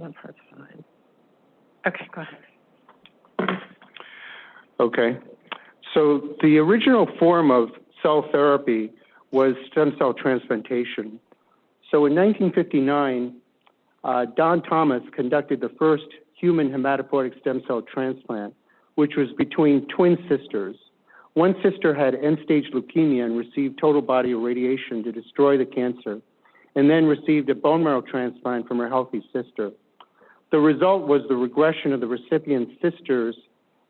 that part's fine. Okay, go ahead. Okay. So the original form of cell therapy was stem cell transplantation. So in 1959, Don Thomas conducted the first human hematopoietic stem cell transplant, which was between twin sisters. One sister had end-stage leukemia and received total body irradiation to destroy the cancer, and then received a bone marrow transplant from her healthy sister. The result was the regression of the recipient's sister's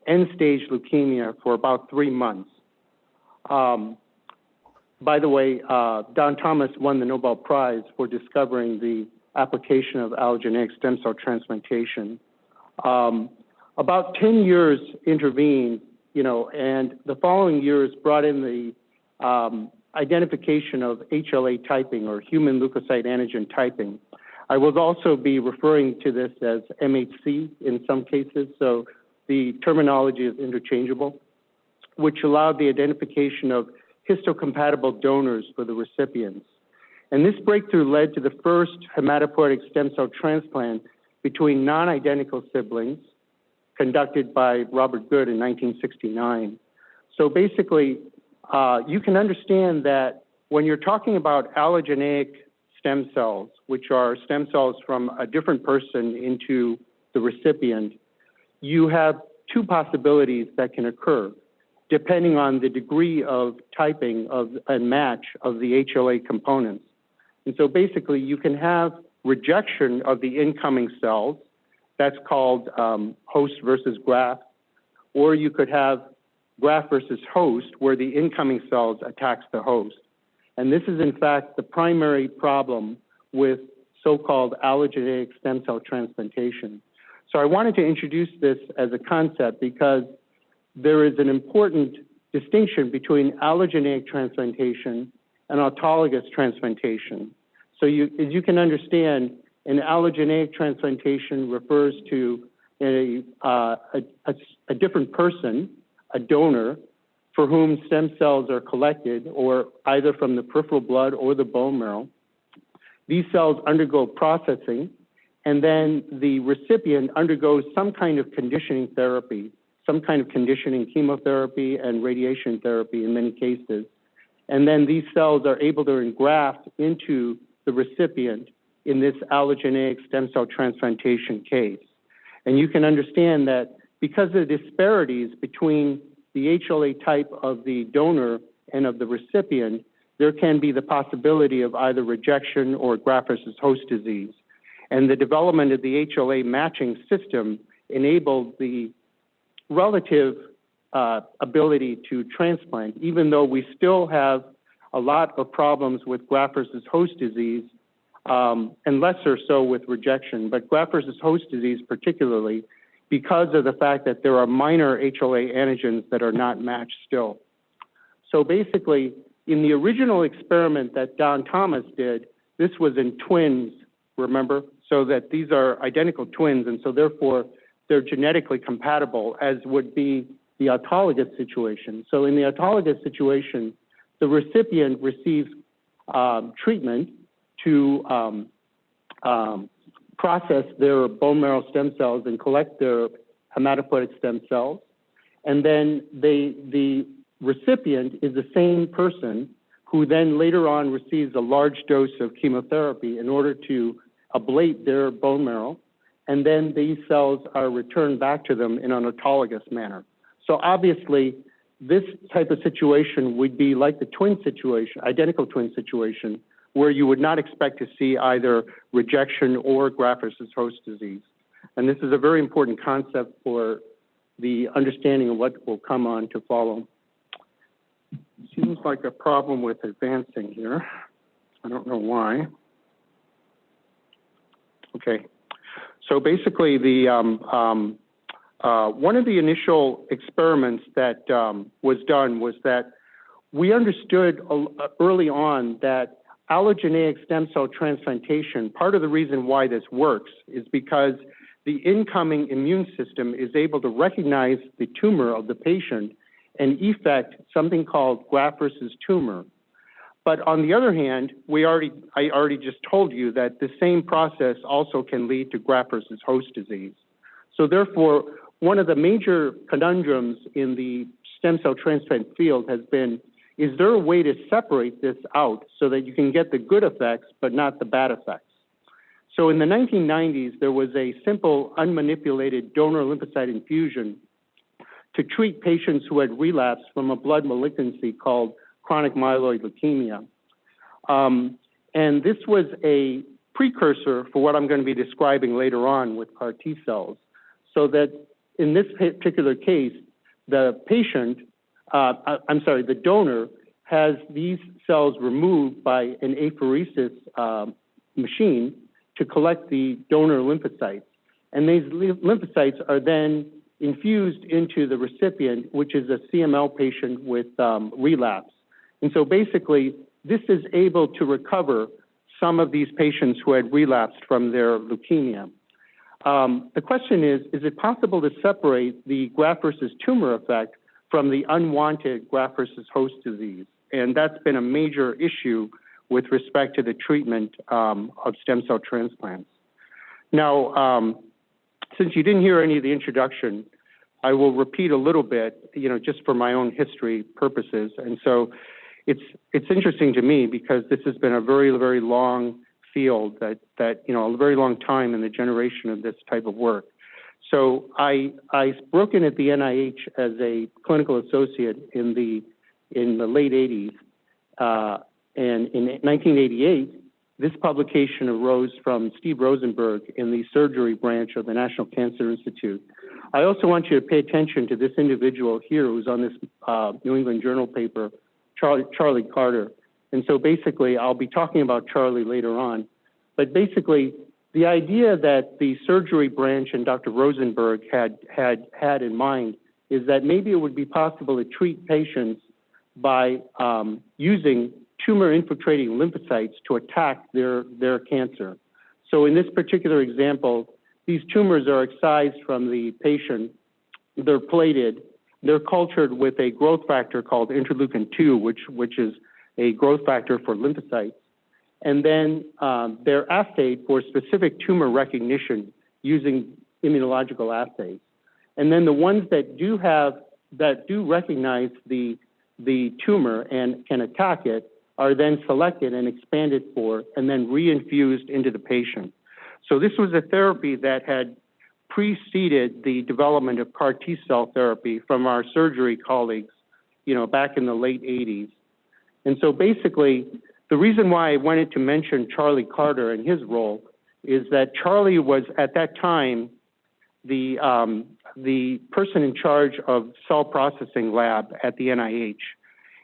end-stage leukemia for about 3 months. By the way, Don Thomas won the Nobel Prize for discovering the application of allogeneic stem cell transplantation. About 10 years intervened, and the following years brought in the identification of HLA typing, or human leukocyte antigen typing. I will also be referring to this as MHC in some cases, so the terminology is interchangeable, which allowed the identification of histocompatible donors for the recipients. And this breakthrough led to the first hematopoietic stem cell transplant between non-identical siblings conducted by Robert Good in 1969. So basically, you can understand that when you're talking about allogeneic stem cells, which are stem cells from a different person into the recipient, you have two possibilities that can occur depending on the degree of typing of a match of the HLA components. And so basically, you can have rejection of the incoming cells. That's called host versus graft. Or you could have graft versus host, where the incoming cells attacks the host. And this is, in fact, the primary problem with so-called allogeneic stem cell transplantation. So I wanted to introduce this as a concept because there is an important distinction between allogeneic transplantation and autologous transplantation. So as you can understand, an allogeneic transplantation refers to a different person, a donor, for whom stem cells are collected, or either from the peripheral blood or the bone marrow. These cells undergo processing, and then the recipient undergoes some kind of conditioning therapy, some kind of conditioning chemotherapy and radiation therapy in many cases. And then these cells are able to engraft into the recipient in this allogeneic stem cell transplantation case. And you can understand that because of the disparities between the HLA type of the donor and of the recipient, there can be the possibility of either rejection or graft versus host disease. And the development of the HLA matching system enabled the relative ability to transplant, even though we still have a lot of problems with graft versus host disease, and lesser so with rejection. But graft versus host disease particularly, because of the fact that there are minor HLA antigens that are not matched still. So basically, in the original experiment that Don Thomas did, this was in twins, remember? So that these are identical twins, and so therefore they're genetically compatible, as would be the autologous situation. So in the autologous situation, the recipient receives treatment to process their bone marrow stem cells and collect their hematopoietic stem cells. And then the recipient is the same person who then later on receives a large dose of chemotherapy in order to ablate their bone marrow. And then these cells are returned back to them in an autologous manner. So obviously, this type of situation would be like the twin situation, identical twin situation, where you would not expect to see either rejection or graft versus host disease. And this is a very important concept for the understanding of what will come on to follow. Seems like a problem with advancing here. I don't know why. Okay. So basically, the one of the initial experiments that was done was that we understood early on that allogeneic stem cell transplantation, part of the reason why this works is because the incoming immune system is able to recognize the tumor of the patient and effect something called graft versus tumor. But on the other hand, I already just told you that the same process also can lead to graft versus host disease. So therefore, one of the major conundrums in the stem cell transplant field has been, is there a way to separate this out so that you can get the good effects but not the bad effects? So in the 1990s, there was a simple unmanipulated donor lymphocyte infusion to treat patients who had relapsed from a blood malignancy called chronic myeloid leukemia. And this was a precursor for what I'm going to be describing later on with CAR T cells. So that in this particular case, the donor has these cells removed by an apheresis machine to collect the donor lymphocytes. And these lymphocytes are then infused into the recipient, which is a CML patient with relapse. And so basically, this is able to recover some of these patients who had relapsed from their leukemia. The question is it possible to separate the graft versus tumor effect from the unwanted graft versus host disease? And that's been a major issue with respect to the treatment of stem cell transplants. Now, since you didn't hear any of the introduction, I will repeat a little bit, just for my own history purposes. And so it's interesting to me because this has been a very, very long field that a very long time in the generation of this type of work. So I broke in at the NIH as a clinical associate in the late 80s. And in 1988, this publication arose from Steve Rosenberg in the surgery branch of the National Cancer Institute. I also want you to pay attention to this individual here who's on this New England Journal paper, Charlie Carter. And so basically, I'll be talking about Charlie later on. But basically, the idea that the surgery branch and Dr. Rosenberg had in mind is that maybe it would be possible to treat patients by using tumor-infiltrating lymphocytes to attack their cancer. So in this particular example, these tumors are excised from the patient, they're plated, they're cultured with a growth factor called interleukin-2, which is a growth factor for lymphocytes. And then they're assayed for specific tumor recognition using immunological assays. And then the ones that do recognize the tumor and can attack it are then selected and expanded for and then reinfused into the patient. So this was a therapy that had preceded the development of CAR T cell therapy from our surgery colleagues, back in the late 80s. And so basically, the reason why I wanted to mention Charlie Carter and his role is that Charlie was at that time the person in charge of cell processing lab at the NIH.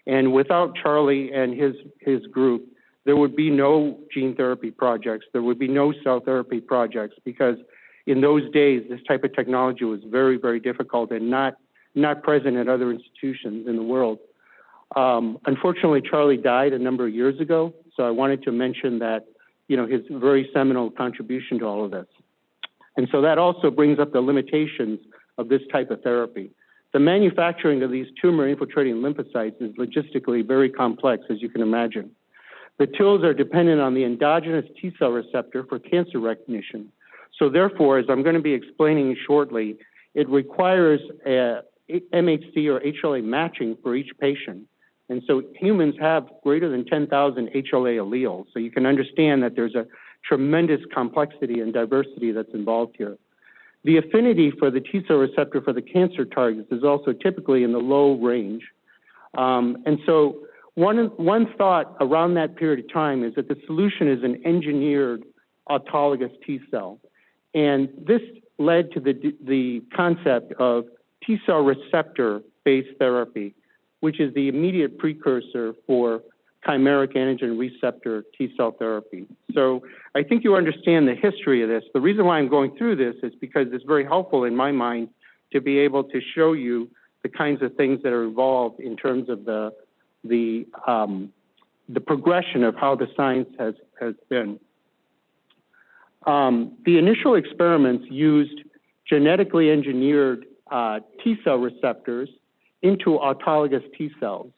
And without Charlie and his group, there would be no gene therapy projects, there would be no cell therapy projects, because in those days, this type of technology was very, very difficult and not present at other institutions in the world. Unfortunately, Charlie died a number of years ago, so I wanted to mention that, his very seminal contribution to all of this. And so that also brings up the limitations of this type of therapy. The manufacturing of these tumor-infiltrating lymphocytes is logistically very complex, as you can imagine. The TILs are dependent on the endogenous T cell receptor for cancer recognition. So therefore, as I'm going to be explaining shortly, it requires a MHC or HLA matching for each patient. And so humans have greater than 10,000 HLA alleles. So you can understand that there's a tremendous complexity and diversity that's involved here. The affinity for the T cell receptor for the cancer targets is also typically in the low range. And so one thought around that period of time is that the solution is an engineered autologous T cell. And this led to the concept of T cell receptor-based therapy, which is the immediate precursor for chimeric antigen receptor T cell therapy. So I think you understand the history of this. The reason why I'm going through this is because it's very helpful in my mind to be able to show you the kinds of things that are involved in terms of the progression of how the science has been. The initial experiments used genetically engineered T cell receptors into autologous T cells.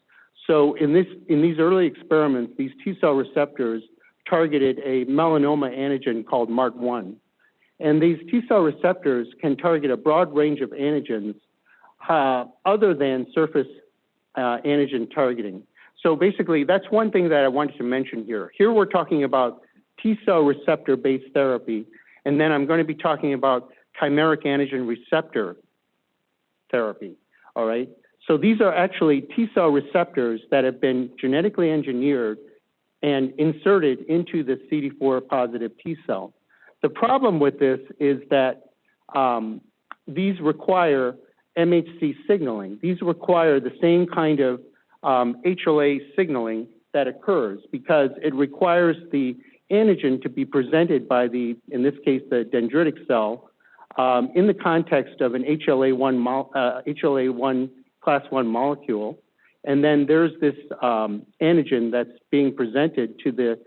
So in these early experiments, these T-cell receptors targeted a melanoma antigen called MART1. And these T-cell receptors can target a broad range of antigens other than surface antigen targeting. So basically, that's one thing that I wanted to mention here. Here we're talking about T-cell receptor-based therapy, and then I'm going to be talking about chimeric antigen receptor therapy, all right? So these are actually T-cell receptors that have been genetically engineered and inserted into the CD4 positive T-cell. The problem with this is that these require MHC signaling. These require the same kind of HLA signaling that occurs because it requires the antigen to be presented by the, in this case, the dendritic cell in the context of an HLA1 class 1 molecule. And then there's this antigen that's being presented to the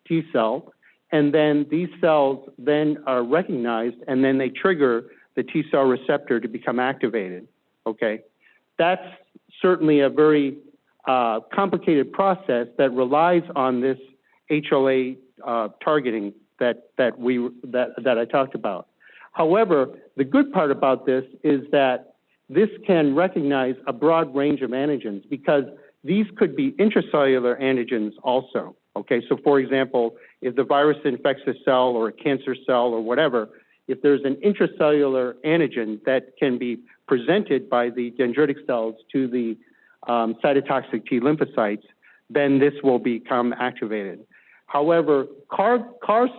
T cell. And then these cells then are recognized, and then they trigger the T cell receptor to become activated, okay? That's certainly a very complicated process that relies on this HLA targeting that I talked about. However, the good part about this is that this can recognize a broad range of antigens because these could be intracellular antigens also, okay? So for example, if the virus infects a cell or a cancer cell or whatever, if there's an intracellular antigen that can be presented by the dendritic cells to the cytotoxic T lymphocytes, then this will become activated. However, CAR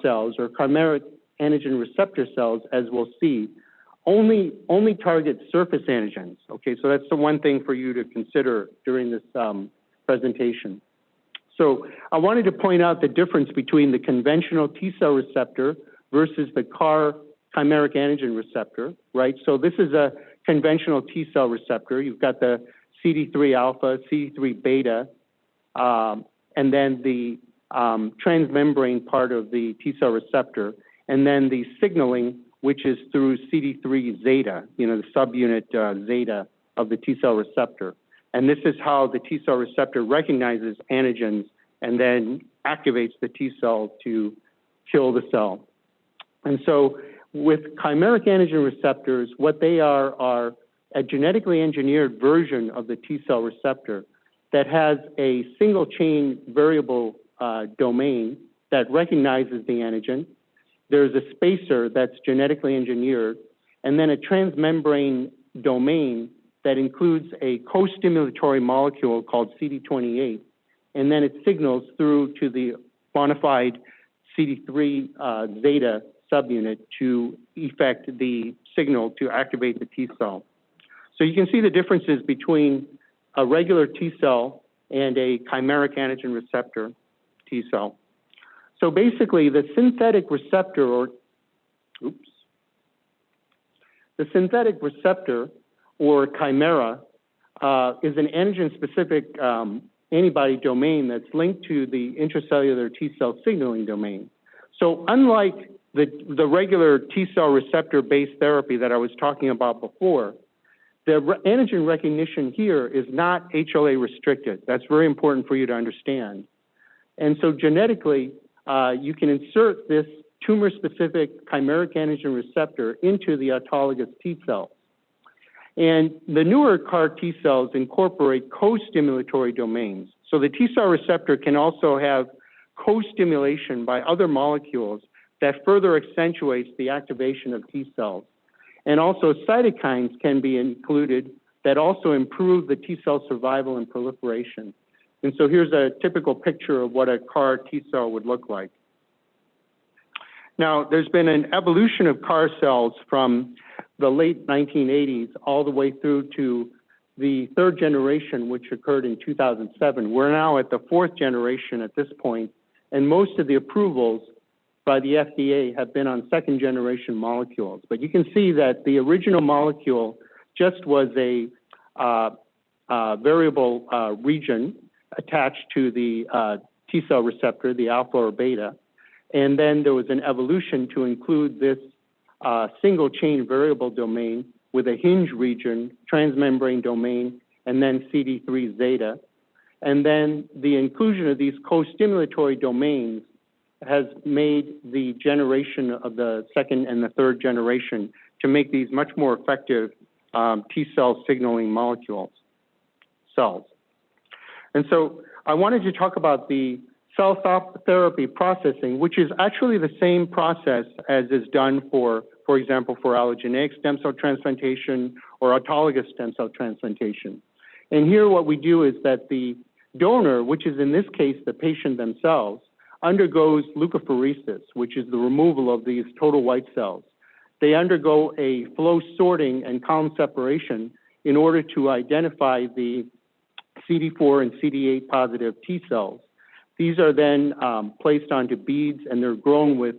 cells or chimeric antigen receptor cells, as we'll see, only target surface antigens. Okay, so that's the one thing for you to consider during this presentation. So I wanted to point out the difference between the conventional T-cell receptor versus the CAR chimeric antigen receptor, right? So this is a conventional T-cell receptor. You've got the CD3 alpha, CD3 beta, and then the transmembrane part of the T-cell receptor, and then the signaling, which is through CD3 zeta, you know, the subunit zeta of the T-cell receptor. And this is how the T-cell receptor recognizes antigens and then activates the T-cell to kill the cell. And so with chimeric antigen receptors, what they are a genetically engineered version of the T-cell receptor that has a single chain variable domain that recognizes the antigen. There's a spacer that's genetically engineered, and then a transmembrane domain that includes a co-stimulatory molecule called CD28, and then it signals through to the bona fide CD3 zeta subunit to effect the signal to activate the T cell. So you can see the differences between a regular T cell and a chimeric antigen receptor T cell. So basically, the synthetic receptor, or chimera is an antigen-specific antibody domain that's linked to the intracellular T-cell signaling domain. So unlike the regular T-cell receptor-based therapy that I was talking about before, the antigen recognition here is not HLA restricted. That's very important for you to understand. And so genetically, you can insert this tumor-specific chimeric antigen receptor into the autologous T cells. And the newer CAR T cells incorporate co-stimulatory domains. So the T cell receptor can also have co-stimulation by other molecules that further accentuates the activation of T cells. And also cytokines can be included that also improve the T cell survival and proliferation. And so here's a typical picture of what a CAR T cell would look like. Now, there's been an evolution of CAR cells from the late 1980s all the way through to the third generation, which occurred in 2007. We're now at the fourth generation at this point, and most of the approvals by the FDA have been on second generation molecules. But you can see that the original molecule just was a variable region attached to the T cell receptor, the alpha or beta. And then there was an evolution to include this single chain variable domain with a hinge region, transmembrane domain, and then CD3 zeta. And then the inclusion of these co-stimulatory domains has made the generation of the second and the third generation to make these much more effective T-cell signaling cells. And so I wanted to talk about the cell therapy processing, which is actually the same process as is done for example, for allogeneic stem cell transplantation or autologous stem cell transplantation. And here what we do is that the donor, which is in this case the patient themselves, undergoes leukapheresis, which is the removal of these total white cells. They undergo a flow sorting and column separation in order to identify the CD4 and CD8 positive T cells. These are then placed onto beads, and they're grown with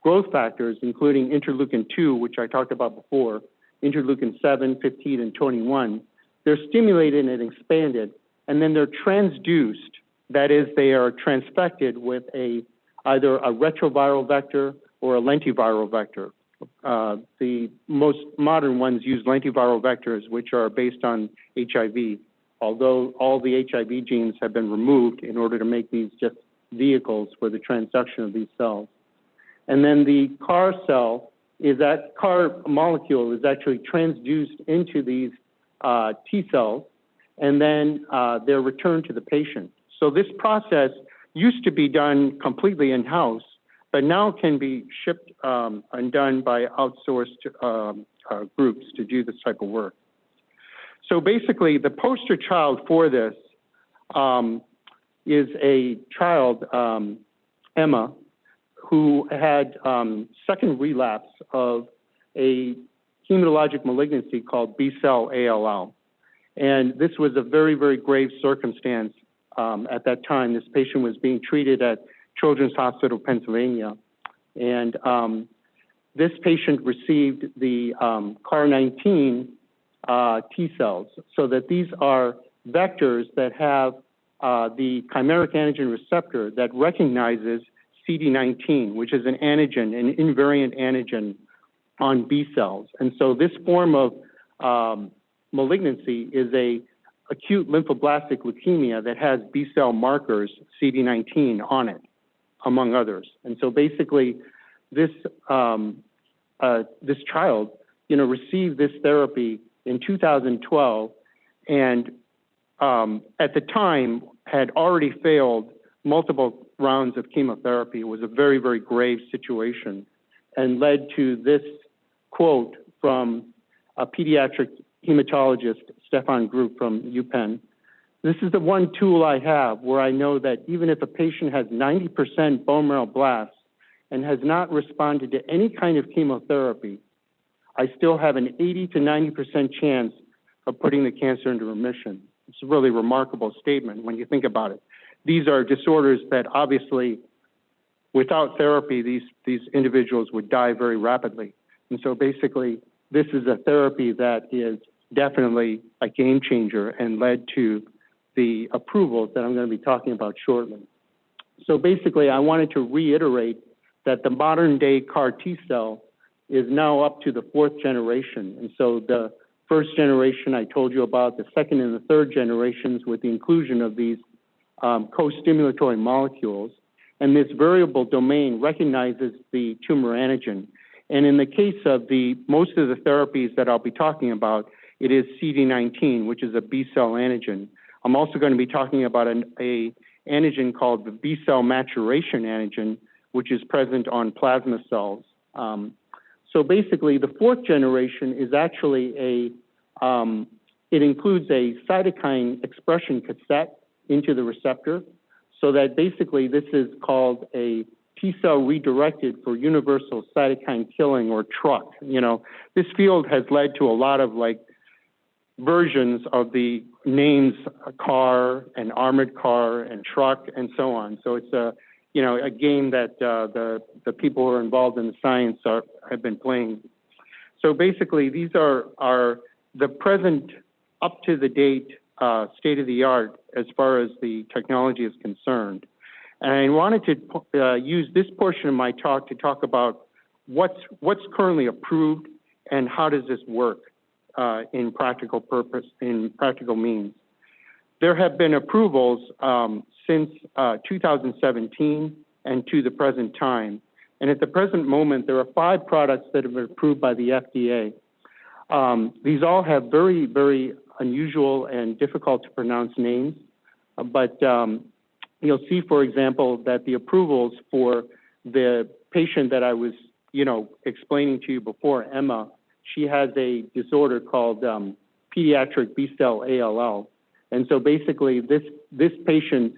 growth factors, including interleukin-2, which I talked about before, interleukin-7, 15, and 21. They're stimulated and expanded, and then they're transduced. That is, they are transfected with either a retroviral vector or a lentiviral vector. The most modern ones use lentiviral vectors, which are based on HIV, although all the HIV genes have been removed in order to make these just vehicles for the transduction of these cells. And then the CAR cell CAR molecule is actually transduced into these T cells, and then they're returned to the patient. So this process used to be done completely in-house, but now can be shipped and done by outsourced groups to do this type of work. So basically, the poster child for this is a child, Emma, who had second relapse of a hematologic malignancy called B-cell ALL. And this was a very, very grave circumstance at that time. This patient was being treated at Children's Hospital, Pennsylvania. And this patient received the CAR-19 T cells, so that these are vectors that have the chimeric antigen receptor that recognizes CD19, which is an antigen, an invariant antigen on B cells. And so this form of malignancy is a acute lymphoblastic leukemia that has B cell markers, CD19, on it, among others. And so basically, this this child, received this therapy in 2012, and at the time had already failed multiple rounds of chemotherapy. It was a very, very grave situation, and led to this quote from a pediatric hematologist, Stefan Group from UPenn. This is the one tool I have where I know that even if a patient has 90% bone marrow blasts and has not responded to any kind of chemotherapy, I still have an 80 to 90% chance of putting the cancer into remission. It's a really remarkable statement when you think about it. These are disorders that obviously, without therapy, these individuals would die very rapidly. And so basically, this is a therapy that is definitely a game changer and led to the approvals that I'm going to be talking about shortly. So basically, I wanted to reiterate that the modern day CAR T cell is now up to the fourth generation. And so the first generation I told you about, the second and the third generations with the inclusion of these co-stimulatory molecules. And this variable domain recognizes the tumor antigen. And in the case of most of the therapies that I'll be talking about, it is CD19, which is a B-cell antigen. I'm also going to be talking about an antigen called the B-cell maturation antigen, which is present on plasma cells. So basically, the fourth generation is actually it includes a cytokine expression cassette into the receptor, so that basically this is called a T-cell redirected for universal cytokine killing, or TRUC. This field has led to a lot of versions of the names CAR and armored CAR and TRUC and so on. So it's a game that the people who are involved in the science have been playing. So basically, these are the present, up to the date, state of the art as far as the technology is concerned. And I wanted to use this portion of my talk to talk about what's currently approved and how does this work in practical means. There have been approvals since 2017 and to the present time. And at the present moment, there are 5 products that have been approved by the FDA. These all have very, very unusual and difficult to pronounce names, but you'll see, for example, that the approvals for the patient that I was, explaining to you before, Emma, she has a disorder called pediatric B-cell ALL. And so basically this patient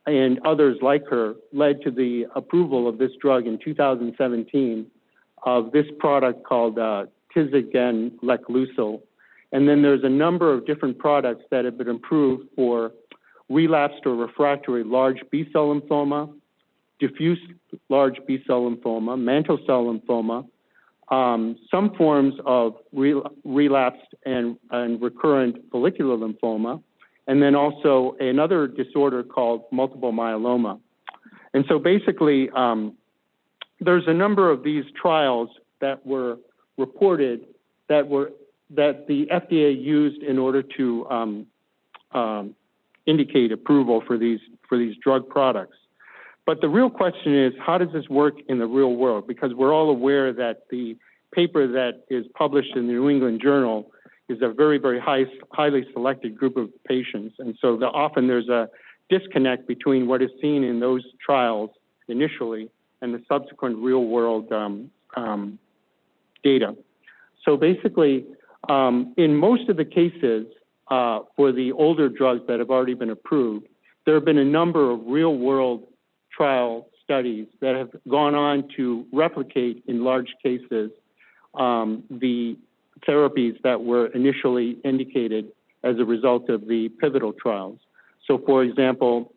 and others like her led to the approval of this drug in 2017 of this product called tisagenlecleucel. And then there's a number of different products that have been approved for relapsed or refractory large B-cell lymphoma, diffuse large B-cell lymphoma, mantle cell lymphoma, some forms of relapsed and recurrent follicular lymphoma, and then also another disorder called multiple myeloma. And so basically, there's a number of these trials that were reported that the FDA used in order to indicate approval for these drug products. But the real question is, how does this work in the real world? Because we're all aware that the paper that is published in the New England Journal is a very, very highly selected group of patients. And so often there's a disconnect between what is seen in those trials initially and the subsequent real world data. So basically, in most of the cases for the older drugs that have already been approved, there have been a number of real world trial studies that have gone on to replicate in large cases the therapies that were initially indicated as a result of the pivotal trials. So for example,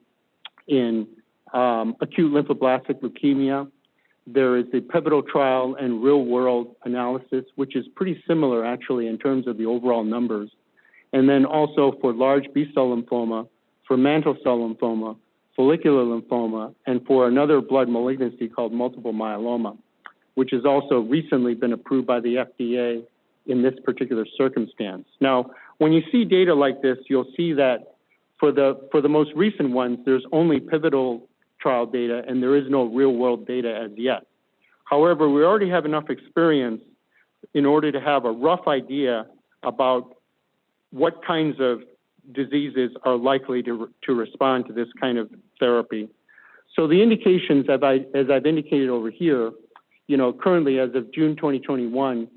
in acute lymphoblastic leukemia, there is a pivotal trial and real world analysis, which is pretty similar actually in terms of the overall numbers. And then also for large B-cell lymphoma, for mantle cell lymphoma, follicular lymphoma, and for another blood malignancy called multiple myeloma, which has also recently been approved by the FDA in this particular circumstance. Now, when you see data like this, you'll see that for the most recent ones, there's only pivotal trial data and there is no real world data as yet. However, we already have enough experience in order to have a rough idea about what kinds of diseases are likely to respond to this kind of therapy. So the indications, as I've indicated over here, currently as of June 2021,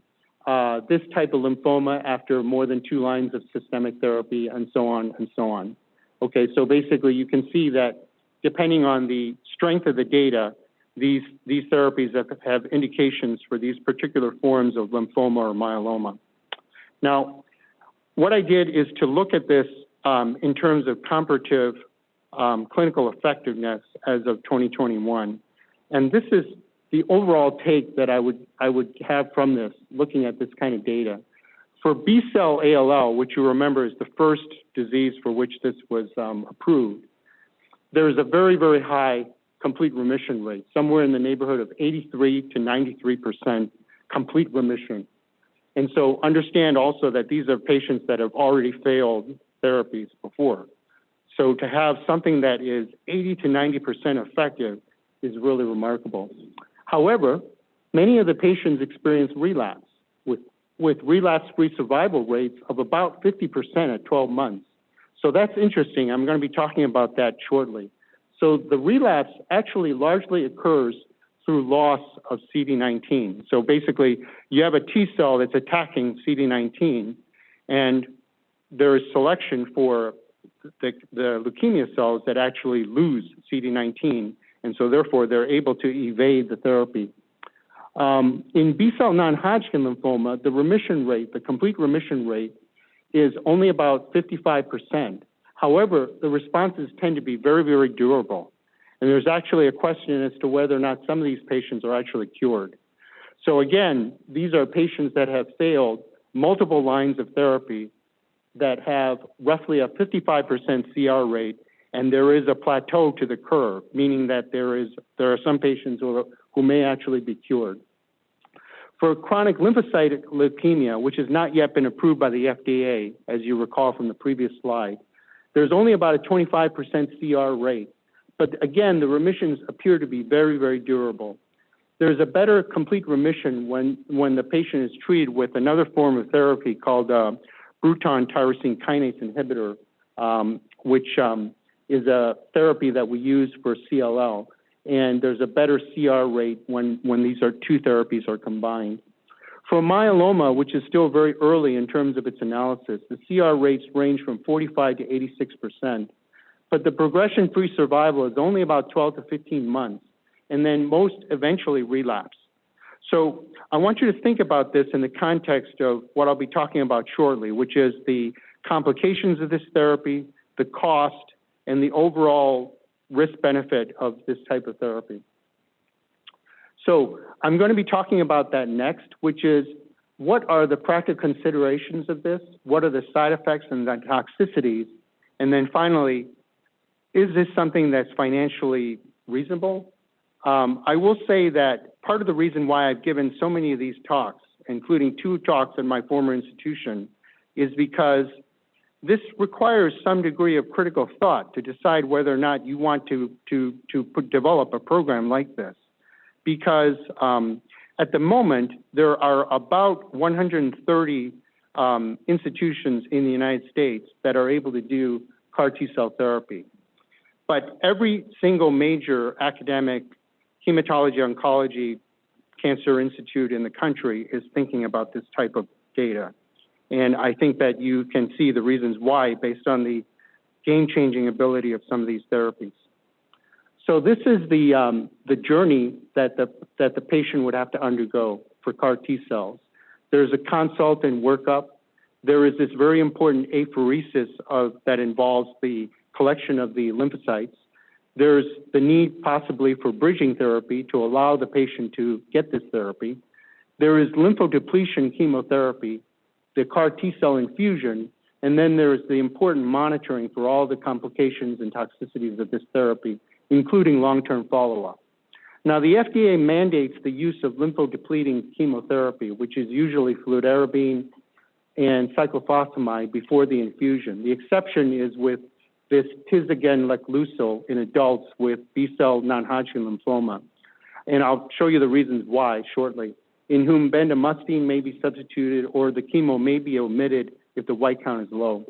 this type of lymphoma after more than 2 lines of systemic therapy and so on and so on. Okay, so basically you can see that depending on the strength of the data, these therapies have indications for these particular forms of lymphoma or myeloma. Now, what I did is to look at this in terms of comparative clinical effectiveness as of 2021. And this is the overall take that I would have from this, looking at this kind of data. For B-cell ALL, which you remember is the first disease for which this was approved, there is a very, very high complete remission rate, somewhere in the neighborhood of 83 to 93% complete remission. And so understand also that these are patients that have already failed therapies before. So to have something that is 80 to 90% effective is really remarkable. However, many of the patients experience relapse with relapse-free survival rates of about 50% at 12 months. So that's interesting. I'm going to be talking about that shortly. So the relapse actually largely occurs through loss of CD19. So basically, you have a T cell that's attacking CD19, and there is selection for the leukemia cells that actually lose CD19, and so therefore they're able to evade the therapy. In B-cell non-Hodgkin lymphoma, the remission rate, the complete remission rate, is only about 55%. However, the responses tend to be very, very durable. And there's actually a question as to whether or not some of these patients are actually cured. So again, these are patients that have failed multiple lines of therapy that have roughly a 55% CR rate, and there is a plateau to the curve, meaning that there are some patients who may actually be cured. For chronic lymphocytic leukemia, which has not yet been approved by the FDA, as you recall from the previous slide, there's only about a 25% CR rate. But again, the remissions appear to be very, very durable. There's a better complete remission when the patient is treated with another form of therapy called Bruton tyrosine kinase inhibitor, which is a therapy that we use for CLL. And there's a better CR rate when these two therapies are combined. For myeloma, which is still very early in terms of its analysis, the CR rates range from 45 to 86%, but the progression-free survival is only about 12 to 15 months, and then most eventually relapse. So I want you to think about this in the context of what I'll be talking about shortly, which is the complications of this therapy, the cost, and the overall risk-benefit of this type of therapy. So I'm going to be talking about that next, which is what are the practical considerations of this? What are the side effects and the toxicities? And then finally, is this something that's financially reasonable? I will say that part of the reason why I've given so many of these talks, including 2 talks in my former institution, is because this requires some degree of critical thought to decide whether or not you want to develop a program like this. Because at the moment, there are about 130 institutions in the United States that are able to do CAR T-cell therapy. But every single major academic hematology oncology cancer institute in the country is thinking about this type of data. And I think that you can see the reasons why based on the game-changing ability of some of these therapies. So this is the journey that the patient would have to undergo for CAR T-cells. There's a consult and workup. There is this very important apheresis that involves the collection of the lymphocytes. There's the need possibly for bridging therapy to allow the patient to get this therapy. There is lymphodepletion chemotherapy, the CAR T-cell infusion, and then there is the important monitoring for all the complications and toxicities of this therapy, including long-term follow-up. Now, the FDA mandates the use of lymphodepleting chemotherapy, which is usually fludarabine and cyclophosphamide before the infusion. The exception is with this tisagenlecleucel in adults with B-cell non-Hodgkin lymphoma. And I'll show you the reasons why shortly, in whom bendamustine may be substituted or the chemo may be omitted if the white count is low.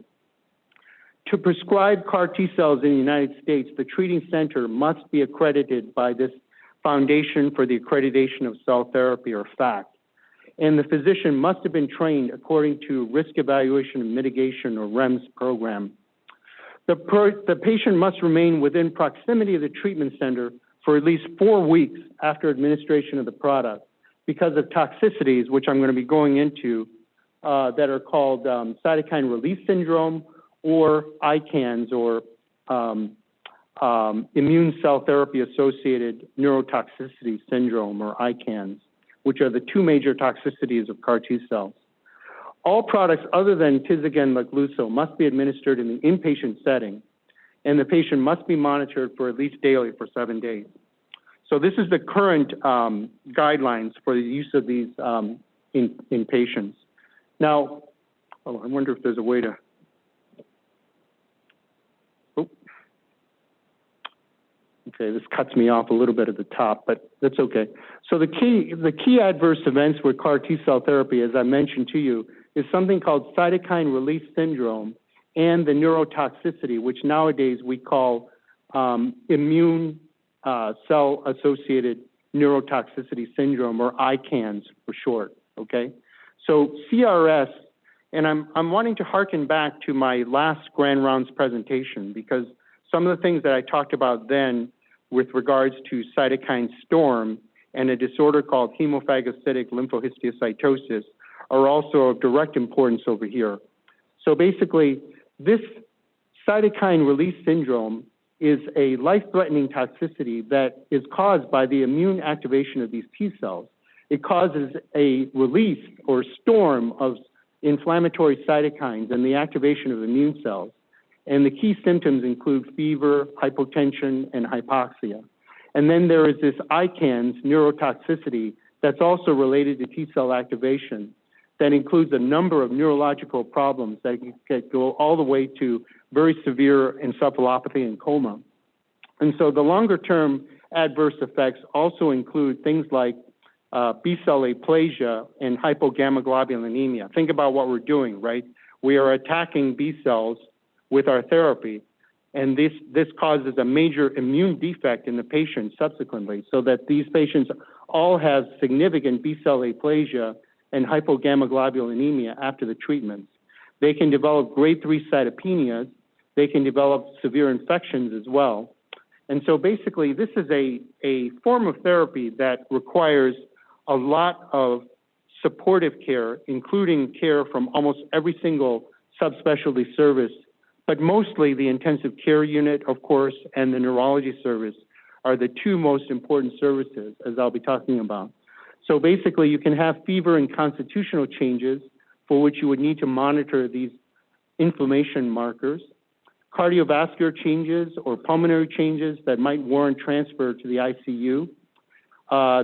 To prescribe CAR T-cells in the United States, the treating center must be accredited by this Foundation for the Accreditation of Cell Therapy, or FACT. And the physician must have been trained according to Risk Evaluation and Mitigation, or REMS program. The patient must remain within proximity of the treatment center for at least 4 weeks after administration of the product because of toxicities, which I'm going to be going into, that are called cytokine release syndrome or ICANS, or immune cell therapy associated neurotoxicity syndrome, or ICANS, which are the 2 major toxicities of CAR T-cells. All products other than tisagenlecleucel must be administered in the inpatient setting, and the patient must be monitored for at least daily for 7 days. So this is the current guidelines for the use of these in patients. Now, I wonder if there's a way to, okay, this cuts me off a little bit at the top, but that's okay. So the key adverse events with CAR T-cell therapy, as I mentioned to you, is something called cytokine release syndrome and the neurotoxicity, which nowadays we call immune cell-associated neurotoxicity syndrome, or ICANS for short, okay? So CRS, and I'm wanting to hearken back to my last Grand Rounds presentation, because some of the things that I talked about then with regards to cytokine storm and a disorder called hemophagocytic lymphohistiocytosis are also of direct importance over here. So basically, this cytokine release syndrome is a life-threatening toxicity that is caused by the immune activation of these T cells. It causes a release or storm of inflammatory cytokines and the activation of immune cells. And the key symptoms include fever, hypotension, and hypoxia. And then there is this ICANS neurotoxicity that's also related to T-cell activation that includes a number of neurological problems that go all the way to very severe encephalopathy and coma. And so the longer-term adverse effects also include things like B-cell aplasia and hypogammaglobulinemia. Think about what we're doing, right? We are attacking B cells with our therapy, and this causes a major immune defect in the patient subsequently, so that these patients all have significant B-cell aplasia and hypogammaglobulinemia after the treatments. They can develop grade 3 cytopenias. They can develop severe infections as well. And so basically, this is a form of therapy that requires a lot of supportive care, including care from almost every single subspecialty service, but mostly the intensive care unit, of course, and the neurology service are the two most important services, as I'll be talking about. So basically, you can have fever and constitutional changes for which you would need to monitor these inflammation markers, cardiovascular changes or pulmonary changes that might warrant transfer to the ICU.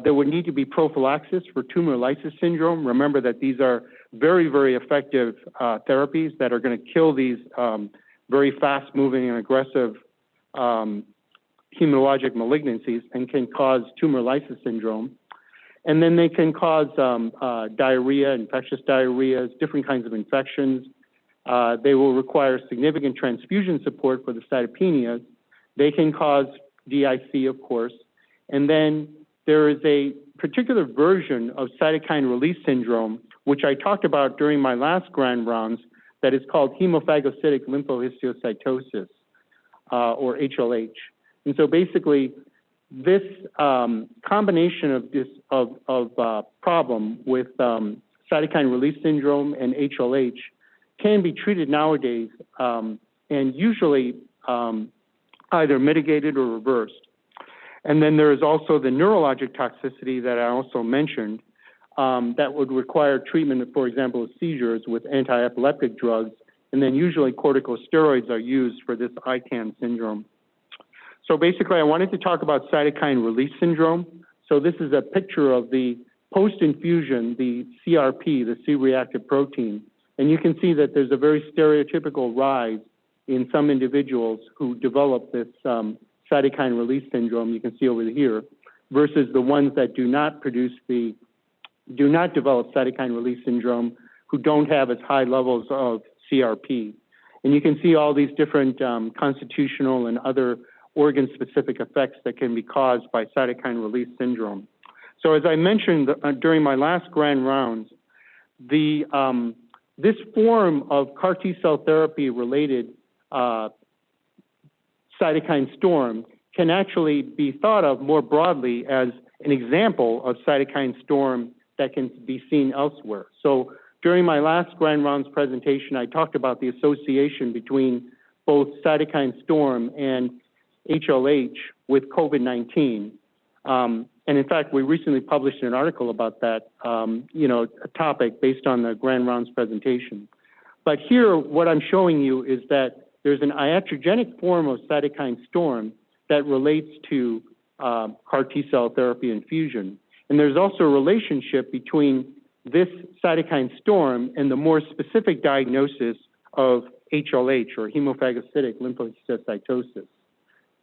There would need to be prophylaxis for tumor lysis syndrome. Remember that these are very, very effective therapies that are going to kill these very fast-moving and aggressive hematologic malignancies and can cause tumor lysis syndrome. And then they can cause diarrhea, infectious diarrheas, different kinds of infections. They will require significant transfusion support for the cytopenias. They can cause DIC, of course. And then there is a particular version of cytokine release syndrome, which I talked about during my last grand rounds, that is called hemophagocytic lymphohistiocytosis, or HLH. And so basically, this combination of this problem with cytokine release syndrome and HLH can be treated nowadays and usually either mitigated or reversed. And then there is also the neurologic toxicity that I also mentioned that would require treatment, for example, of seizures with anti-epileptic drugs, and then usually corticosteroids are used for this ICANS syndrome. So basically, I wanted to talk about cytokine release syndrome. So this is a picture of the post-infusion, the CRP, the C-reactive protein. And you can see that there's a very stereotypical rise in some individuals who develop this cytokine release syndrome, you can see over here, versus the ones that do not develop cytokine release syndrome, who don't have as high levels of CRP. And you can see all these different constitutional and other organ-specific effects that can be caused by cytokine release syndrome. So as I mentioned during my last grand rounds, this form of CAR T-cell therapy-related cytokine storm can actually be thought of more broadly as an example of cytokine storm that can be seen elsewhere. So during my last grand rounds presentation, I talked about the association between both cytokine storm and HLH with COVID-19. And in fact, we recently published an article about that, a topic based on the grand rounds presentation. But here, what I'm showing you is that there's an iatrogenic form of cytokine storm that relates to CAR T-cell therapy infusion. And there's also a relationship between this cytokine storm and the more specific diagnosis of HLH, or hemophagocytic lymphohistiocytosis.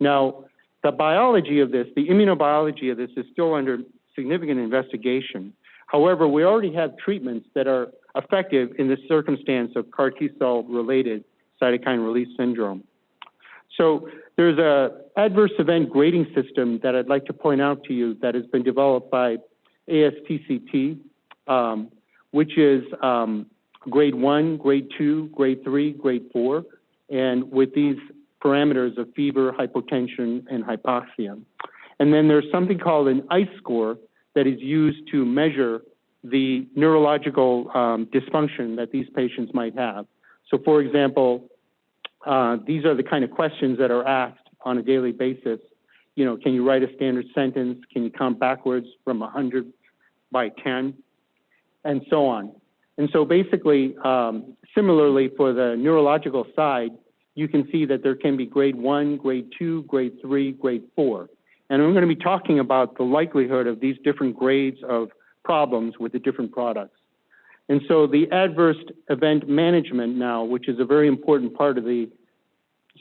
Now, the biology of this, the immunobiology of this, is still under significant investigation. However, we already have treatments that are effective in the circumstance of CAR T-cell related cytokine release syndrome. So there's an adverse event grading system that I'd like to point out to you that has been developed by ASTCT, which is grade 1, grade 2, grade 3, grade 4, and with these parameters of fever, hypotension, and hypoxia. And then there's something called an ICE score that is used to measure the neurological dysfunction that these patients might have. So for example, these are the kind of questions that are asked on a daily basis. You know, can you write a standard sentence? Can you count backwards from 100 by 10? And so on. And so basically, similarly for the neurological side, you can see that there can be grade 1, grade 2, grade 3, grade 4. And I'm going to be talking about the likelihood of these different grades of problems with the different products. And so the adverse event management now, which is a very important part of the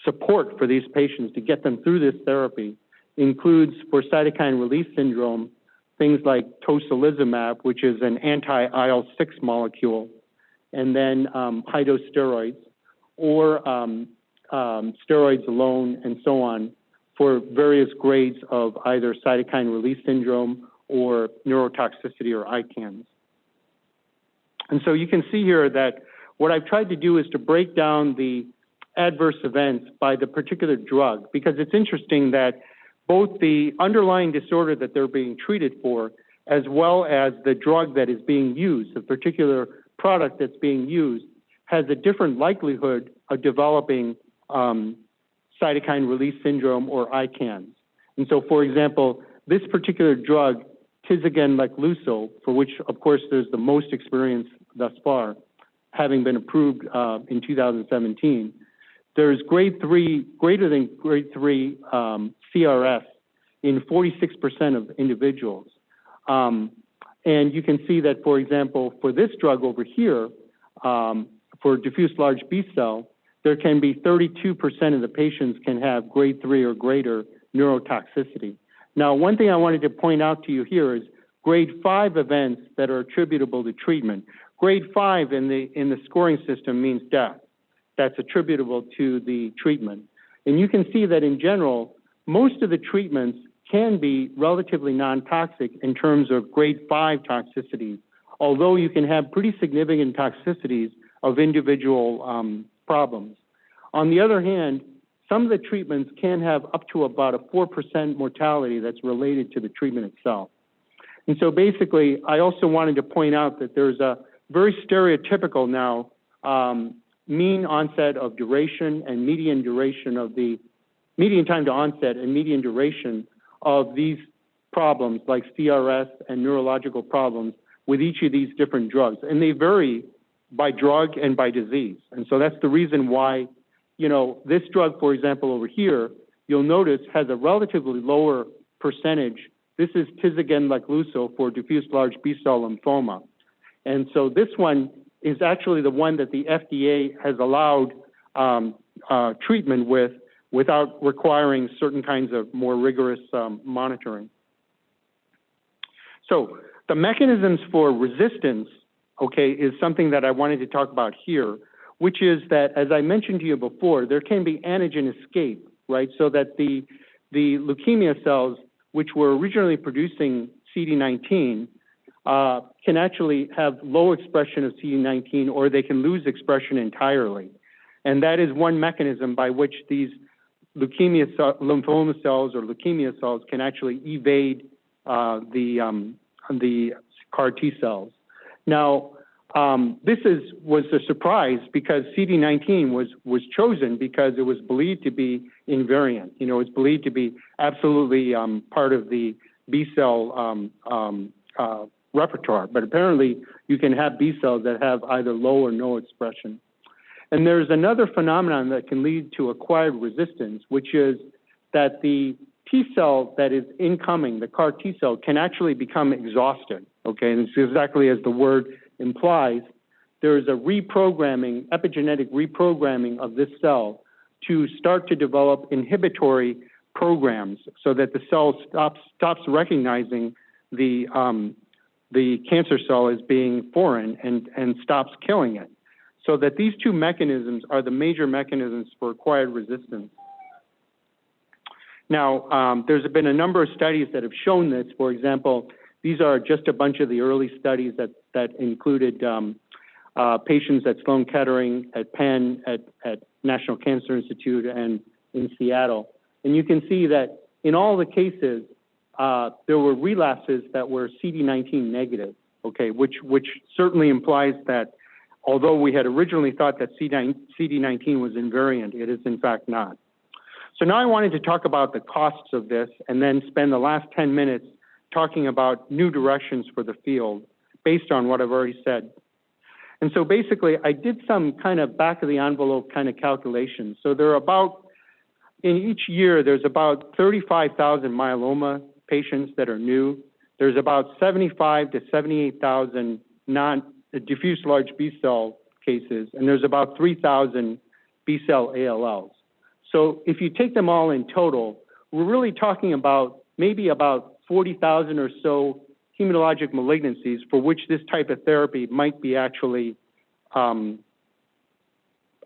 support for these patients to get them through this therapy, includes for cytokine release syndrome, things like tocilizumab, which is an anti-IL-6 molecule, and then high-dose steroids, or steroids alone, and so on, for various grades of either cytokine release syndrome or neurotoxicity or ICANS. And so you can see here that what I've tried to do is to break down the adverse events by the particular drug, because it's interesting that both the underlying disorder that they're being treated for, as well as the drug that is being used, the particular product that's being used, has a different likelihood of developing cytokine release syndrome or ICANS. And so, for example, this particular drug, tisagenlecleucel, for which, of course, there's the most experience thus far, having been approved in 2017, there's greater than grade 3 CRS in 46% of individuals. And you can see that, for example, for this drug over here, for diffuse large B-cell, there can be 32% of the patients can have grade 3 or greater neurotoxicity. Now, one thing I wanted to point out to you here is grade 5 events that are attributable to treatment. Grade 5 in the scoring system means death. That's attributable to the treatment. And you can see that in general, most of the treatments can be relatively non-toxic in terms of grade 5 toxicities, although you can have pretty significant toxicities of individual problems. On the other hand, some of the treatments can have up to about a 4% mortality that's related to the treatment itself. And so basically, I also wanted to point out that there's a very stereotypical now mean onset of duration and median duration of the median time to onset and median duration of these problems like CRS and neurological problems with each of these different drugs. And they vary by drug and by disease. And so that's the reason why, you know, this drug, for example, over here, you'll notice has a relatively lower percentage. This is tisagenlecleucel for diffuse large B-cell lymphoma. And so this one is actually the one that the FDA has allowed treatment with without requiring certain kinds of more rigorous monitoring. So the mechanisms for resistance, okay, is something that I wanted to talk about here, which is that, as I mentioned to you before, there can be antigen escape, right? So that the leukemia cells, which were originally producing CD19, can actually have low expression of CD19, or they can lose expression entirely. And that is one mechanism by which these lymphoma cells or leukemia cells can actually evade the CAR T cells. Now, this was a surprise because CD19 was chosen because it was believed to be invariant. You know, it's believed to be absolutely part of the B-cell repertoire. But apparently, you can have B cells that have either low or no expression. And there's another phenomenon that can lead to acquired resistance, which is that the T cell that is incoming, the CAR T cell, can actually become exhausted. Okay, and it's exactly as the word implies. There is a reprogramming, epigenetic reprogramming of this cell to start to develop inhibitory programs so that the cell stops recognizing the cancer cell as being foreign and stops killing it. So that these two mechanisms are the major mechanisms for acquired resistance. Now, there's been a number of studies that have shown this. For example, these are just a bunch of the early studies that included patients at Sloan Kettering, at Penn, at National Cancer Institute, and in Seattle. And you can see that in all the cases, there were relapses that were CD19 negative, okay, which certainly implies that although we had originally thought that CD19 was invariant, it is in fact not. So now I wanted to talk about the costs of this and then spend the last 10 minutes talking about new directions for the field based on what I've already said. And so basically, I did some kind of back of the envelope kind of calculations. So there are about, in each year, there's about 35,000 myeloma patients that are new. there's about 75 to 78,000 diffuse large B-cell cases, and there's about 3,000 B-cell ALLs. So if you take them all in total, we're really talking about maybe about 40,000 or so hematologic malignancies for which this type of therapy might be actually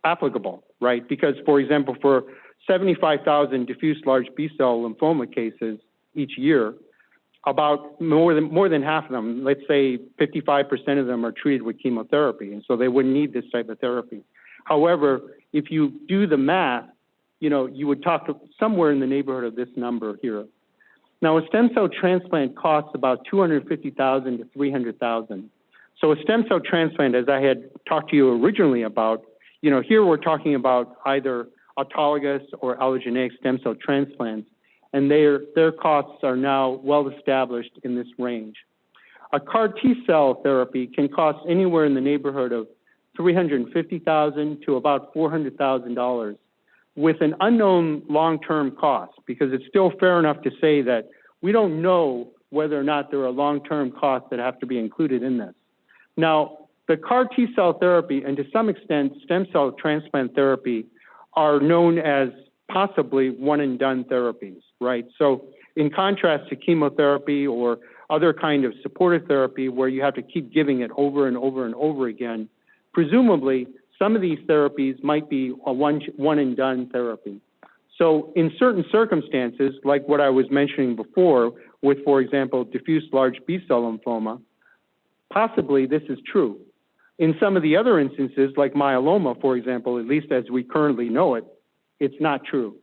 applicable, right? Because, for example, for 75,000 diffuse large B-cell lymphoma cases each year, about more than half of them, let's say 55% of them, are treated with chemotherapy, and so they wouldn't need this type of therapy. However, if you do the math, you would talk to somewhere in the neighborhood of this number here. Now, a stem cell transplant costs about $250,000 to $300,000. So a stem cell transplant, as I had talked to you originally about, here we're talking about either autologous or allogeneic stem cell transplants, and their costs are now well established in this range. A CAR T-cell therapy can cost anywhere in the neighborhood of $350,000 to about $400,000 with an unknown long-term cost, because it's still fair enough to say that we don't know whether or not there are long-term costs that have to be included in this. Now, the CAR T-cell therapy and to some extent stem cell transplant therapy are known as possibly one-and-done therapies, right? So in contrast to chemotherapy or other kind of supportive therapy where you have to keep giving it over and over and over again, presumably some of these therapies might be a one-and-done therapy. So in certain circumstances, like what I was mentioning before with, for example, diffuse large B-cell lymphoma, possibly this is true. In some of the other instances, like myeloma, for example, at least as we currently know it, it's not true.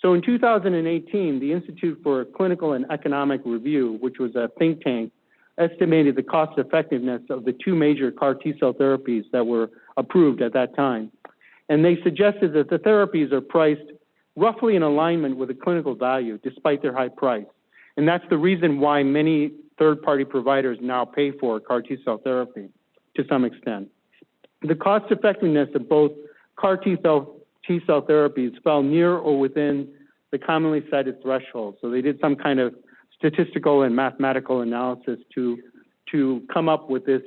So in 2018, the Institute for Clinical and Economic Review, which was a think tank, estimated the cost effectiveness of the two major CAR T-cell therapies that were approved at that time. And they suggested that the therapies are priced roughly in alignment with the clinical value despite their high price. And that's the reason why many third-party providers now pay for CAR T-cell therapy to some extent. The cost effectiveness of both CAR T-cell therapies fell near or within the commonly cited threshold. So they did some kind of statistical and mathematical analysis to come up with this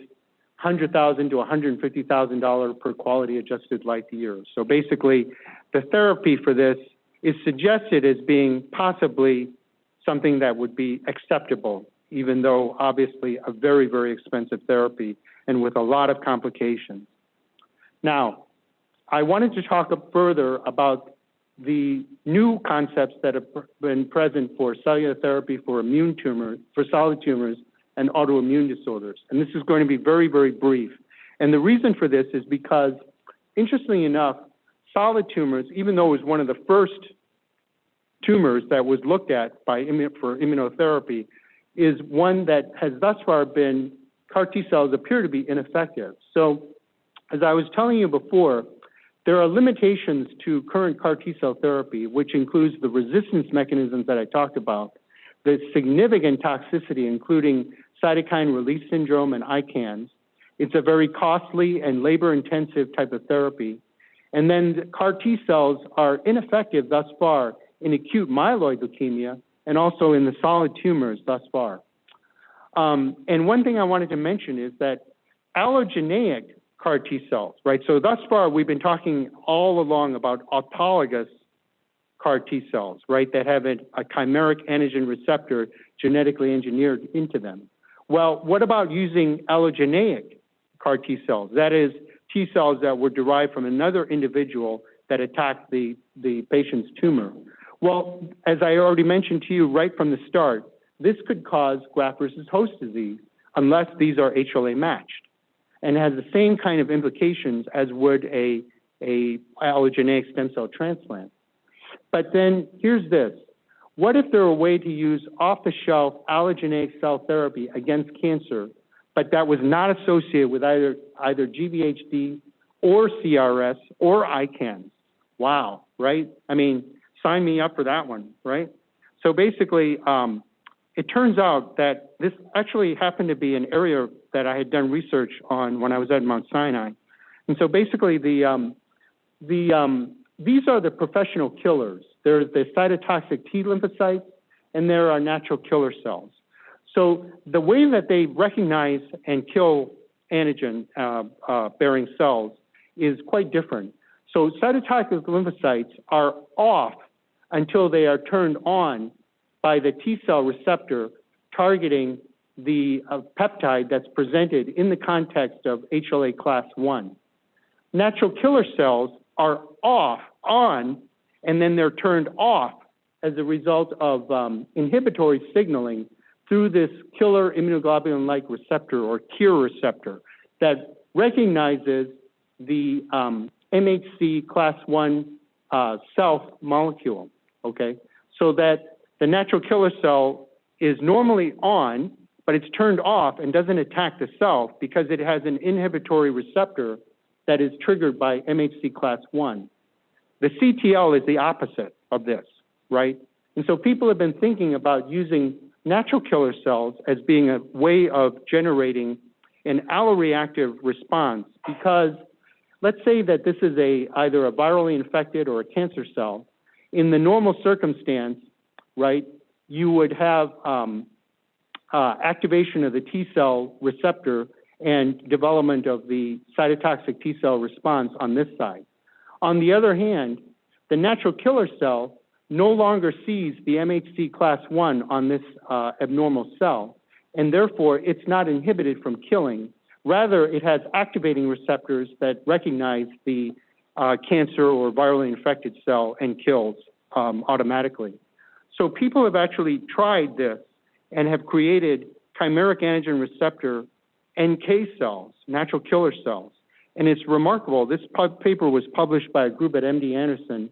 $100,000 to $150,000 per quality adjusted life year. So basically, the therapy for this is suggested as being possibly something that would be acceptable, even though obviously a very, very expensive therapy and with a lot of complications. Now, I wanted to talk further about the new concepts that have been present for cellular therapy for solid tumors and autoimmune disorders. And this is going to be very, very brief. And the reason for this is because, interestingly enough, solid tumors, even though it was one of the first tumors that was looked at for immunotherapy, is one that has thus far been, CAR T-cells appear to be ineffective. So, as I was telling you before, there are limitations to current CAR T-cell therapy, which includes the resistance mechanisms that I talked about, the significant toxicity, including cytokine release syndrome and ICANS. It's a very costly and labor-intensive type of therapy. And then CAR T-cells are ineffective thus far in acute myeloid leukemia and also in the solid tumors thus far. And one thing I wanted to mention is that allogeneic CAR T-cells, right? So thus far, we've been talking all along about autologous CAR T-cells, right, that have a chimeric antigen receptor genetically engineered into them. Well, what about using allogeneic CAR T-cells? That is, T-cells that were derived from another individual that attacked the patient's tumor. Well, as I already mentioned to you right from the start, this could cause graft versus host disease unless these are HLA matched, and has the same kind of implications as would a allogeneic stem cell transplant. But then here's this. What if there were a way to use off-the-shelf allogeneic cell therapy against cancer, but that was not associated with either GVHD or CRS or ICANS? Wow, right? I mean, sign me up for that one, right? So basically, it turns out that this actually happened to be an area that I had done research on when I was at Mount Sinai. And so basically, these are the professional killers. There's the cytotoxic T lymphocytes, and there are natural killer cells. So the way that they recognize and kill antigen bearing cells is quite different. So cytotoxic lymphocytes are off until they are turned on by the T cell receptor targeting the peptide that's presented in the context of HLA class 1. Natural killer cells are on, and then they're turned off as a result of inhibitory signaling through this killer immunoglobulin-like receptor or KIR receptor that recognizes the MHC class 1 self molecule, okay? So that the natural killer cell is normally on, but it's turned off and doesn't attack the cell because it has an inhibitory receptor that is triggered by MHC class 1. The CTL is the opposite of this, right? And so people have been thinking about using natural killer cells as being a way of generating an alloreactive response because let's say that this is either a virally infected or a cancer cell. In the normal circumstance, right, you would have activation of the T cell receptor and development of the cytotoxic T cell response on this side. On the other hand, the natural killer cell no longer sees the MHC class 1 on this abnormal cell, and therefore it's not inhibited from killing. Rather, it has activating receptors that recognize the cancer or virally infected cell and kills automatically. So people have actually tried this and have created chimeric antigen receptor NK cells, natural killer cells. And it's remarkable. This paper was published by a group at MD Anderson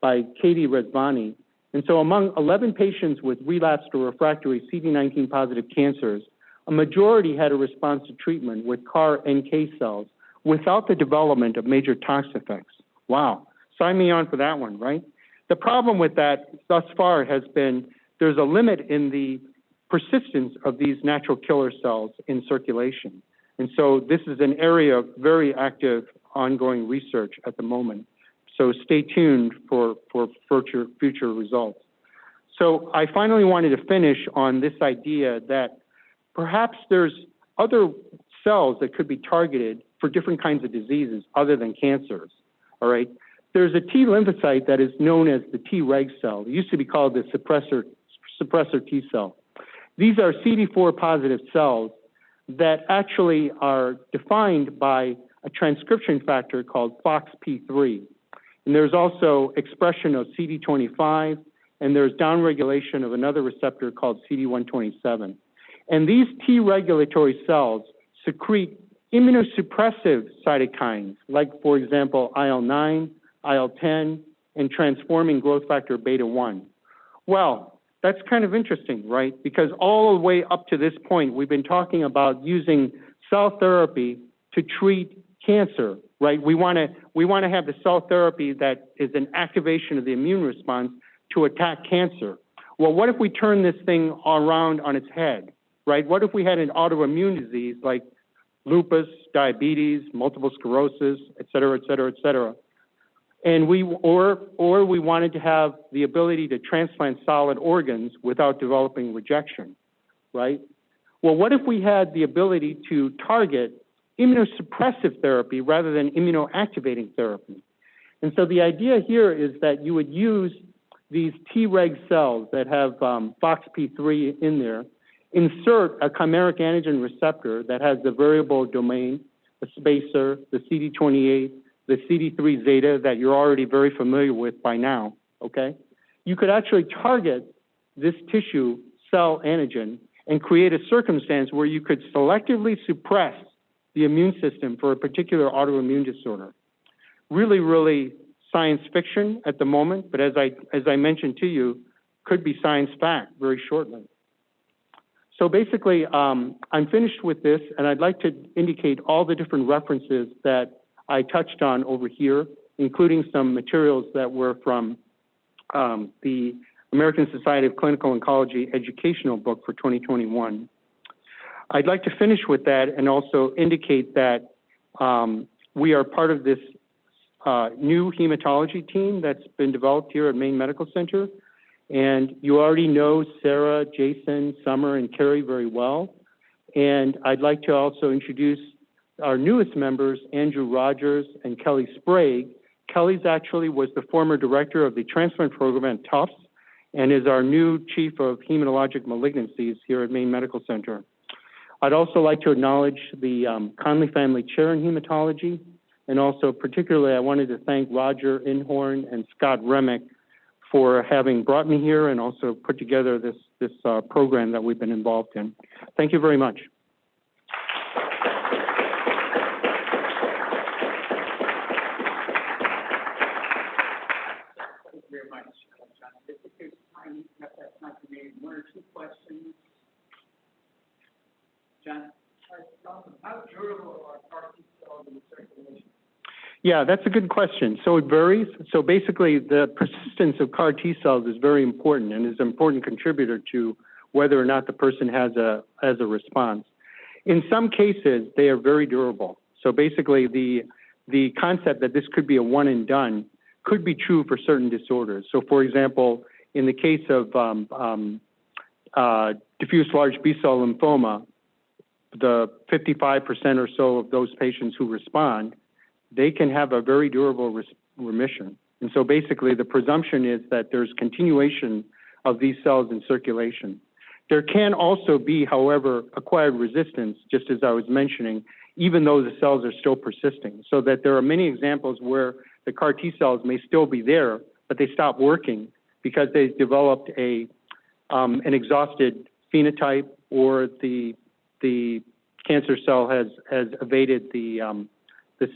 by Katie Rezvani. And so among 11 patients with relapsed or refractory CD19 positive cancers, a majority had a response to treatment with CAR NK cells without the development of major tox effects. Wow, sign me on for that one, right? The problem with that thus far has been there's a limit in the persistence of these natural killer cells in circulation. And so this is an area of very active ongoing research at the moment. So stay tuned for future results. So I finally wanted to finish on this idea that perhaps there's other cells that could be targeted for different kinds of diseases other than cancers, all right? There's a T lymphocyte that is known as the Treg cell. It used to be called the suppressor T cell. These are CD4 positive cells that actually are defined by a transcription factor called FOXP3. And there's also expression of CD25, and there's downregulation of another receptor called CD127. And these T regulatory cells secrete immunosuppressive cytokines, like, for example, IL-9, IL-10, and transforming growth factor beta-1. Well, that's kind of interesting, right? Because all the way up to this point, we've been talking about using cell therapy to treat cancer, right? We want to have the cell therapy that is an activation of the immune response to attack cancer. Well, what if we turn this thing around on its head, right? What if we had an autoimmune disease like lupus, diabetes, multiple sclerosis, et cetera, et cetera, et cetera? And we wanted to have the ability to transplant solid organs without developing rejection, right? Well, what if we had the ability to target immunosuppressive therapy rather than immunoactivating therapy? And so the idea here is that you would use these Treg cells that have FOXP3 in there, insert a chimeric antigen receptor that has the variable domain, the spacer, the CD28, the CD3 zeta that you're already very familiar with by now, okay? You could actually target this tissue cell antigen and create a circumstance where you could selectively suppress the immune system for a particular autoimmune disorder. Really, really science fiction at the moment, but as I mentioned to you, could be science fact very shortly. So basically, I'm finished with this, and I'd like to indicate all the different references that I touched on over here, including some materials that were from the American Society of Clinical Oncology educational book for 2021. I'd like to finish with that and also indicate that we are part of this new hematology team that's been developed here at Maine Medical Center. And you already know Sarah, Jason, Summer, and Carrie very well. And I'd like to also introduce our newest members, Andrew Rogers and Kelly Sprague. Kelly's actually was the former director of the transplant program at Tufts and is our new chief of hematologic malignancies here at Maine Medical Center. I'd also like to acknowledge the Conley family chair in hematology, and also particularly I wanted to thank Roger Inhorn and Scott Remick for having brought me here and also put together this program that we've been involved in. Thank you very much. Thank you very much, John. If there's time, that's not for me. One or two questions. John? How durable are CAR T cells in the circulation? Yeah, that's a good question. So it varies. So basically, the persistence of CAR T cells is very important and is an important contributor to whether or not the person has a response. In some cases, they are very durable. So basically, the concept that this could be a one and done could be true for certain disorders. So for example, in the case of diffuse large B-cell lymphoma, the 55% or so of those patients who respond, they can have a very durable remission. And so basically the presumption is that there's continuation of these cells in circulation. There can also be, however, acquired resistance, just as I was mentioning, even though the cells are still persisting. So that there are many examples where the CAR T cells may still be there, but they stop working because they've developed an exhausted phenotype, or the cancer cell has evaded the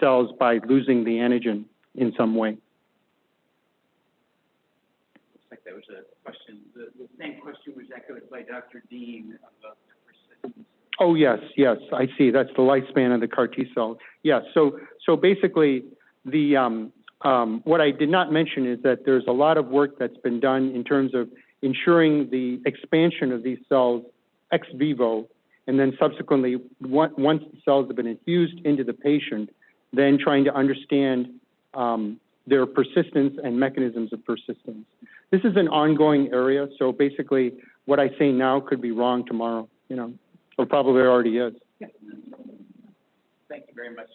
cells by losing the antigen in some way. Looks like that was a question. The same question was echoed by Dr. Dean about the persistence. Oh, yes, I see. That's the lifespan of the CAR T cell. Yeah, so basically, what I did not mention is that there's a lot of work that's been done in terms of ensuring the expansion of these cells ex vivo, and then subsequently, once the cells have been infused into the patient, then trying to understand their persistence and mechanisms of persistence. This is an ongoing area, so basically, what I say now could be wrong tomorrow, or probably already is. Yeah. Thank you very much.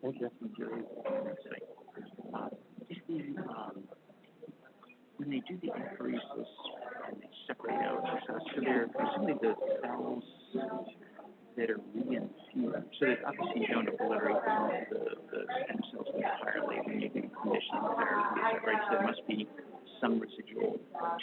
Thank you. When they do the apheresis and they separate out, so they're presumably the cells that are reinfused, so that obviously you don't obliterate the stem cells entirely when you do conditioning therapy, right? So there must be some residual